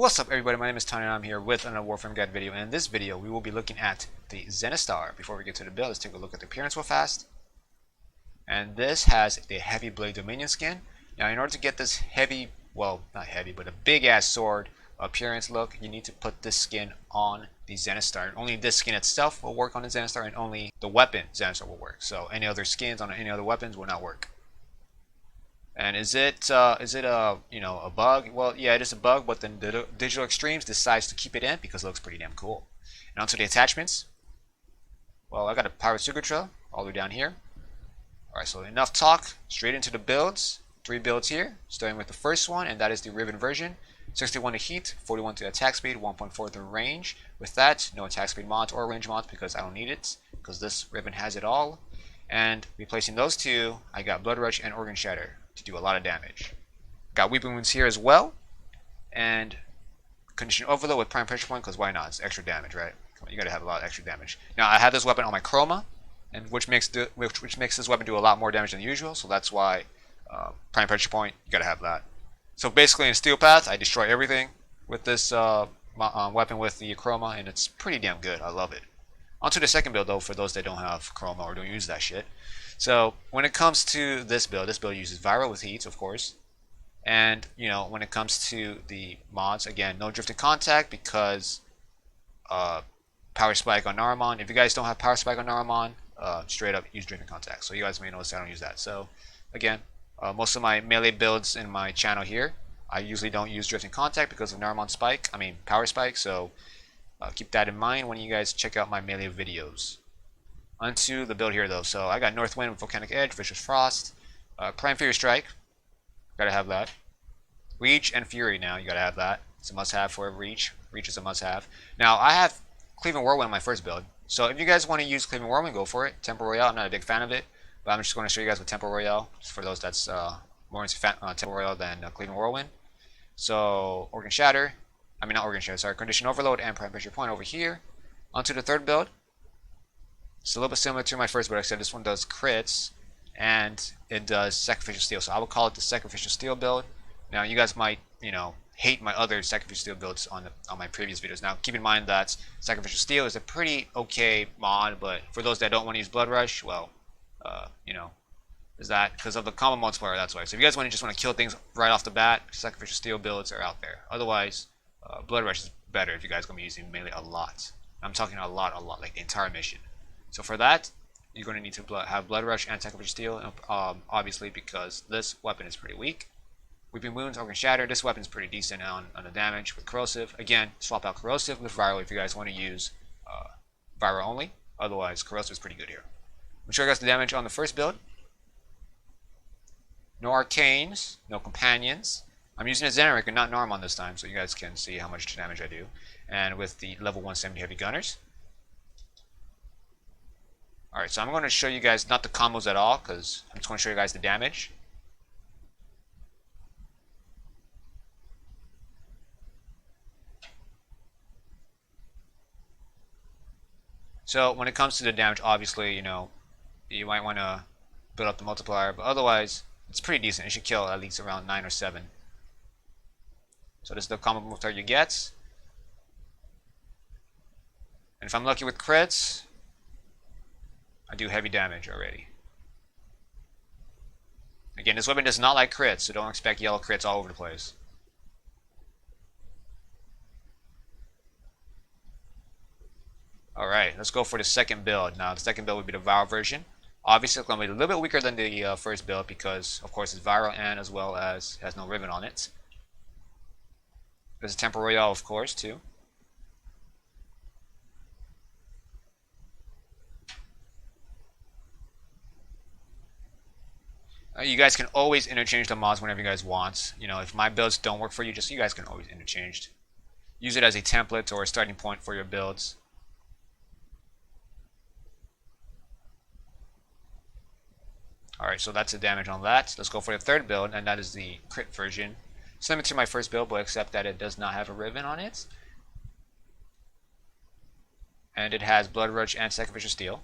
What's up everybody, my name is Tonny and I'm here with another Warframe guide video, and in this video we will be looking at the Zenistar. Before we get to the build, let's take a look at the appearance real fast. And this has the Heavy Blade Dominion skin. Now in order to get this heavy, well not heavy, but a big ass sword appearance look, you need to put this skin on the Zenistar. Only this skin itself will work on the Zenistar, and only the weapon Zenistar will work. So any other skins on any other weapons will not work. And is it a a bug? Well, yeah, it is a bug, but then the Digital Extremes decides to keep it in because it looks pretty damn cool. And onto the attachments. Well, I got a Pirate Sucre all the way down here. Alright, so enough talk, straight into the builds. 3 builds here, starting with the first one, and that is the Riven version. 61 to heat, 41 to attack speed, 1.4 to range. With that, no attack speed mods or range mods because I don't need it, because this Riven has it all. And replacing those two, I got Blood Rush and Organ Shatter to do a lot of damage. Got Weeping Wounds here as well, and Condition Overload with Prime Pressure Point, because why not? It's extra damage, right? You gotta have a lot of extra damage. Now I have this weapon on my Chroma, and which makes this weapon do a lot more damage than usual. So that's why Prime Pressure Point, you gotta have that. So basically in Steel Path, I destroy everything with this weapon with the Chroma, and it's pretty damn good. I love it. Onto the second build though, for those that don't have Chroma or don't use that shit. So when it comes to this build uses Viral with heat, of course. And when it comes to the mods, again, no Drifting Contact because Power Spike on Naramon. If you guys don't have Power Spike on Naramon, straight up use Drifting Contact. So you guys may notice I don't use that. So again, most of my melee builds in my channel here, I usually don't use Drifting Contact because of Naramon Spike. I mean Power Spike. So keep that in mind when you guys check out my melee videos. Onto the build here though. So I got North Wind with Volcanic Edge, Vicious Frost, Prime Fury Strike, gotta have that. Reach and Fury now, you gotta have that. It's a must have for Reach. Reach is a must have. Now I have Cleveland Whirlwind in my first build. So if you guys want to use Cleveland Whirlwind, go for it. Temple Royale, I'm not a big fan of it, but I'm just going to show you guys with Temple Royale, just for those that's more into Temple Royale than Cleveland Whirlwind. So Organ Shatter, I mean not Organ Shatter, sorry, Condition Overload and Prime Pressure Point over here. Onto the third build. It's a little bit similar to my first build, except this one does crits and it does Sacrificial Steel. So I would call it the Sacrificial Steel build. Now you guys might, hate my other Sacrificial Steel builds on my previous videos. Now keep in mind that Sacrificial Steel is a pretty okay mod, but for those that don't want to use Blood Rush, well, is that because of the combo multiplier? That's why. So if you guys just want to kill things right off the bat, Sacrificial Steel builds are out there. Otherwise, Blood Rush is better if you guys are going to be using melee a lot. I'm talking a lot, like the entire mission. So for that, you're going to need to have Blood Rush and Sacrificial Steel, obviously, because this weapon is pretty weak. Weeping Wounds, Organ Shatter, this weapon is pretty decent on the damage with Corrosive. Again, swap out Corrosive with Viral if you guys want to use Viral only. Otherwise, Corrosive is pretty good here. I'm show you guys the damage on the first build. No Arcanes, no Companions. I'm using a Zeneric and not Naramon this time, so you guys can see how much damage I do. And with the level 170 Heavy Gunners. Alright, so I'm going to show you guys not the combos at all, because I'm just going to show you guys the damage. So when it comes to the damage, obviously, you might want to build up the multiplier, but otherwise, it's pretty decent. It should kill at least around 9 or 7. So this is the combo multiplier you get. And if I'm lucky with crits, I do heavy damage already. Again, this weapon does not like crits, so don't expect yellow crits all over the place. Alright, let's go for the second build. Now, the second build would be the Viral version. Obviously, it's going to be a little bit weaker than the first build because, of course, it's Viral and as well as has no Riven on it. There's a Temple Royale, of course, too. You guys can always interchange the mods whenever you guys want. If my builds don't work for you, you guys can always interchange. Use it as a template or a starting point for your builds. Alright, so that's the damage on that. Let's go for the third build, and that is the crit version. Similar to my first build, but except that it does not have a Riven on it. And it has Blood Rush and Sacrificial Steel.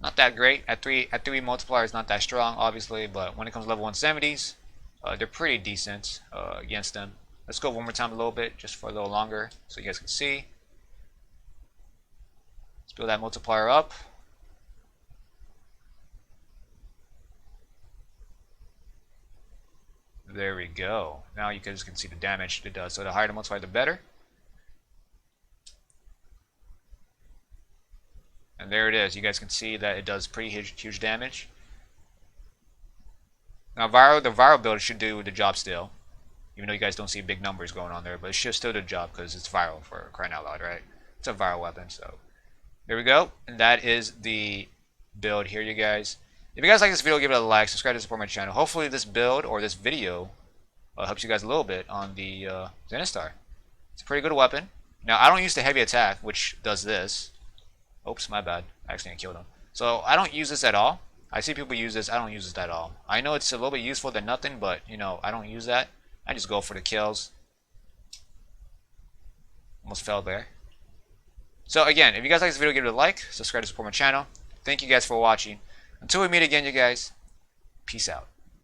Not that great. At 3 multiplier is not that strong, obviously, but when it comes to level 170s, they're pretty decent against them. Let's go one more time a little bit, just for a little longer, so you guys can see. Let's build that multiplier up. There we go. Now you guys can see the damage it does. So the higher the multiplier, the better. And there it is. You guys can see that it does pretty huge damage. Now the viral build should do the job still. Even though you guys don't see big numbers going on there, but it should still do the job because it's viral, for crying out loud, right? It's a viral weapon, so there we go. And that is the build here, you guys. If you guys like this video, give it a like, subscribe to support my channel. Hopefully this build or this video helps you guys a little bit on the Zenistar. It's a pretty good weapon. Now I don't use the heavy attack, which does this. Oops, my bad. I accidentally killed him. So I don't use this at all. I see people use this. I don't use this at all. I know it's a little bit useful than nothing, but you know, I don't use that. I just go for the kills. Almost fell there. So again, if you guys like this video, give it a like, subscribe to support my channel. Thank you guys for watching. Until we meet again, you guys, peace out.